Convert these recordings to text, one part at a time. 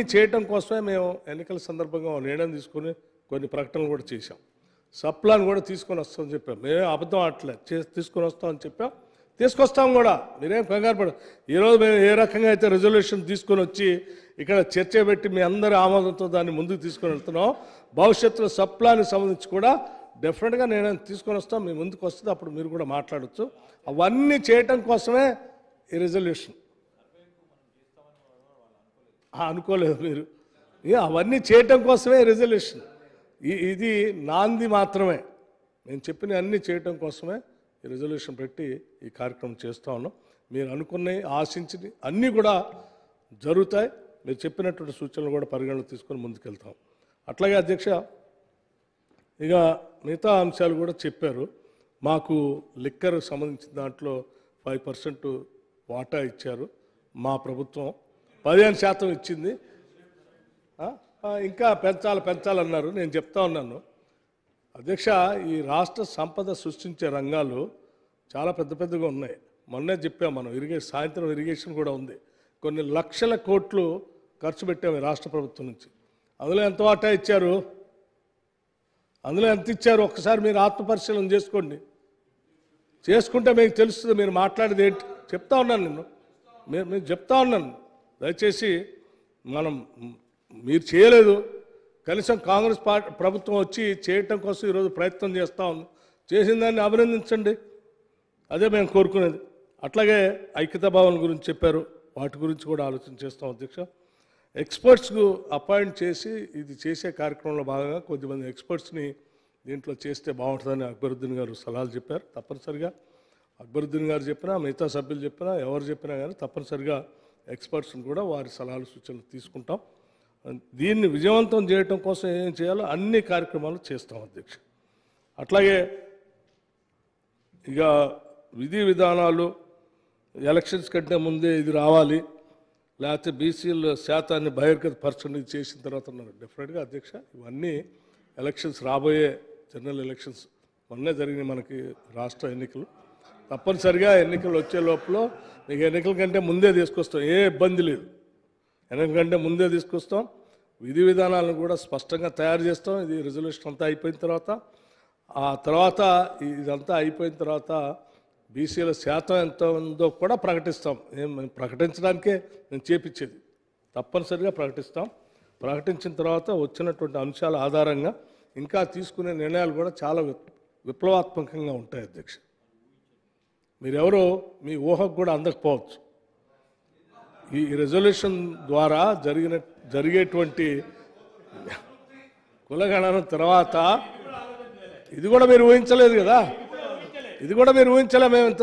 చేయటం కోసమే మేము ఎన్నికల సందర్భంగా నిర్ణయం తీసుకొని కొన్ని ప్రకటనలు కూడా చేశాం. సప్లాన్ కూడా తీసుకొని వస్తామని చెప్పాం. మేమే అబద్ధం ఆడట్లేదు, తీసుకొని వస్తామని చెప్పాం, తీసుకొస్తాం కూడా. మీరేం కంగారు పడ. ఈరోజు మేము ఏ రకంగా అయితే రెజల్యూషన్ తీసుకొని వచ్చి ఇక్కడ చర్చ పెట్టి మీ అందరి ఆమోదంతో దాన్ని ముందుకు తీసుకొని వెళ్తున్నాం, భవిష్యత్తులో సప్లాన్కి సంబంధించి కూడా డెఫినెట్గా నేను తీసుకొని వస్తాం. మీ ముందుకు వస్తుంది, అప్పుడు మీరు కూడా మాట్లాడచ్చు. అవన్నీ చేయటం కోసమే ఈ రెజల్యూషన్. అనుకోలేదు మీరు, అవన్నీ చేయటం కోసమే రెజల్యూషన్. ఇది నాంది మాత్రమే. నేను చెప్పిన అన్నీ చేయటం కోసమే ఈ రెజల్యూషన్ పెట్టి ఈ కార్యక్రమం చేస్తూ ఉన్నాం. మీరు అనుకున్నవి ఆశించి అన్నీ కూడా జరుగుతాయి. మీరు చెప్పినటువంటి సూచనలు కూడా పరిగణలో తీసుకొని ముందుకెళ్తాం. అట్లాగే అధ్యక్ష, ఇక మిగతా అంశాలు కూడా చెప్పారు. మాకు లిక్కర్ సంబంధించిన దాంట్లో 5% వాటా ఇచ్చారు. మా ప్రభుత్వం 15% ఇచ్చింది. ఇంకా పెంచాలన్నారు. నేను చెప్తా ఉన్నాను అధ్యక్ష, ఈ రాష్ట్ర సంపద సృష్టించే రంగాలు చాలా పెద్దగా ఉన్నాయి. మొన్నే చెప్పాం మనం, సాయంత్రం ఇరిగేషన్ కూడా ఉంది. కొన్ని లక్షల కోట్లు ఖర్చు పెట్టాము రాష్ట్ర ప్రభుత్వం నుంచి. అందులో ఎంత వాటా ఇచ్చారు, అందులో ఎంత ఇచ్చారు ఒక్కసారి మీరు ఆత్మపరిశీలన చేసుకోండి. చేసుకుంటే మీకు తెలుస్తుంది. మీరు మాట్లాడేది ఏంటి చెప్తా ఉన్నాను. నేను చెప్తా ఉన్నాను. దయచేసి మీరు చేయలేదు, కనీసం కాంగ్రెస్ ప్రభుత్వం వచ్చి చేయటం కోసం ఈరోజు ప్రయత్నం చేస్తూ ఉంది. చేసిన దాన్ని అభినందించండి, అదే మేము కోరుకునేది. అట్లాగే ఐక్యతా భవన్ గురించి చెప్పారు, వాటి గురించి కూడా ఆలోచన చేస్తాం అధ్యక్ష. ఎక్స్పర్ట్స్కు అపాయింట్ చేసి ఇది చేసే కార్యక్రమంలో భాగంగా కొద్దిమంది ఎక్స్పర్ట్స్ని దీంట్లో చేస్తే బాగుంటుందని అక్బరుద్దీన్ గారు సలహాలు చెప్పారు. తప్పనిసరిగా అక్బరుద్దీన్ గారు చెప్పినా, మిగతా సభ్యులు చెప్పినా, ఎవరు చెప్పినా కానీ తప్పనిసరిగా ఎక్స్పర్ట్స్ని కూడా వారి సలహాలు సూచనలు తీసుకుంటాం. దీన్ని విజయవంతం చేయటం కోసం ఏం చేయాలో అన్ని కార్యక్రమాలు చేస్తాం అధ్యక్ష. అట్లాగే ఇక విధి విధానాలు ఎలక్షన్స్ కంటే ముందే ఇది రావాలి, లేకపోతే బీసీల శాతాన్ని బహిర్గతపరచండి చేసిన తర్వాత ఉన్నారు. డెఫినెట్గా అధ్యక్ష, ఇవన్నీ ఎలక్షన్స్ రాబోయే జనరల్ ఎలక్షన్స్ మొన్నే జరిగినాయి మనకి రాష్ట్ర ఎన్నికలు. తప్పనిసరిగా ఎన్నికలు వచ్చే లోపల మీకు ఎన్నికల కంటే ముందే తీసుకొస్తాం, ఏ ఇబ్బంది లేదు. ఎన్నికల కంటే ముందే తీసుకొస్తాం. విధి విధానాలను కూడా స్పష్టంగా తయారు చేస్తాం. ఇది రెజల్యూషన్ అంతా అయిపోయిన తర్వాత, ఆ తర్వాత ఇదంతా అయిపోయిన తర్వాత బీసీల శాతం ఎంత ఉందో కూడా ప్రకటిస్తాం. ప్రకటించడానికే నేను చేపించేది. తప్పనిసరిగా ప్రకటిస్తాం. ప్రకటించిన తర్వాత వచ్చినటువంటి అంశాల ఆధారంగా ఇంకా తీసుకునే నిర్ణయాలు కూడా చాలా విప్లవాత్మకంగా ఉంటాయి అధ్యక్ష. మీరెవరో మీ ఊహకు కూడా అందకపోవచ్చు. ఈ రెజల్యూషన్ ద్వారా జరిగేటువంటి కులగణన తర్వాత ఇది కూడా మీరు ఊహించలేదు కదా, ఇది కూడా మీరు ఊహించలే మేము ఇంత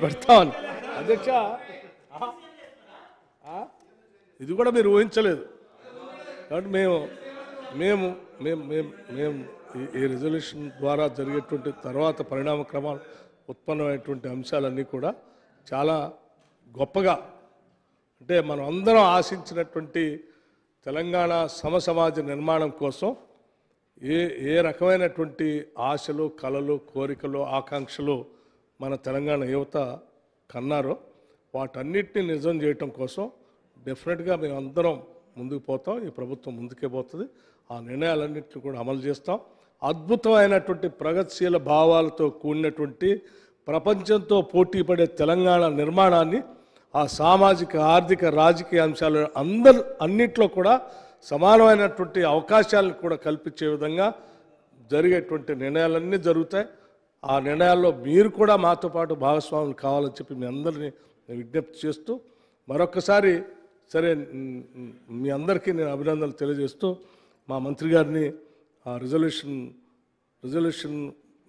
పెడతామని అధ్యక్ష. ఇది కూడా మీరు ఊహించలేదు. కాబట్టి మేము ఈ రెజల్యూషన్ ద్వారా జరిగేటువంటి తర్వాత పరిణామ క్రమాలు ఉత్పన్నమైనటువంటి అంశాలన్నీ కూడా చాలా గొప్పగా, అంటే మనం అందరం ఆశించినటువంటి తెలంగాణ సమసమాజ నిర్మాణం కోసం ఏ రకమైనటువంటి ఆశలు, కలలు, కోరికలు, ఆకాంక్షలు మన తెలంగాణ యువత కన్నారో వాటన్నిటిని నిజం చేయటం కోసం డెఫినెట్గా మేము అందరం ముందుకు పోతాం. ఈ ప్రభుత్వం ముందుకే పోతుంది. ఆ నిర్ణయాలన్నింటినీ కూడా అమలు చేస్తాం. అద్భుతమైనటువంటి ప్రగతిశీల భావాలతో కూడినటువంటి ప్రపంచంతో పోటీ పడే తెలంగాణ నిర్మాణాన్ని, ఆ సామాజిక, ఆర్థిక, రాజకీయ అంశాలు అన్నిట్లో కూడా సమానమైనటువంటి అవకాశాలను కూడా కల్పించే విధంగా జరిగేటువంటి నిర్ణయాలన్నీ జరుగుతాయి. ఆ నిర్ణయాల్లో మీరు కూడా మాతో పాటు భాగస్వాములు కావాలని చెప్పి మీ అందరినీ విజ్ఞప్తి చేస్తూ మరొకసారి సరే మీ అందరికీ నేను అభినందనలు తెలియజేస్తూ మా మంత్రి గారిని ఆ రెజల్యూషన్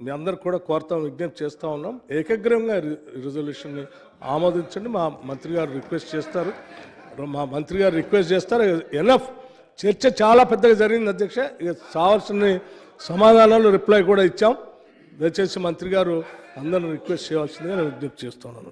మీ అందరికి కూడా కోరుతాం, విజ్ఞప్తి చేస్తూ ఉన్నాం. ఏకగ్రీవంగా రెజల్యూషన్ని ఆమోదించండి. మా మంత్రి గారు రిక్వెస్ట్ చేస్తారు. ఎనఫ్ చర్చ చాలా పెద్దగా జరిగింది అధ్యక్ష. ఇక కావాల్సిన సమాధానాలు రిప్లై కూడా ఇచ్చాం. దయచేసి మంత్రి గారు అందరిని రిక్వెస్ట్ చేయవలసిందిగా నేను విజ్ఞప్తి చేస్తున్నాను.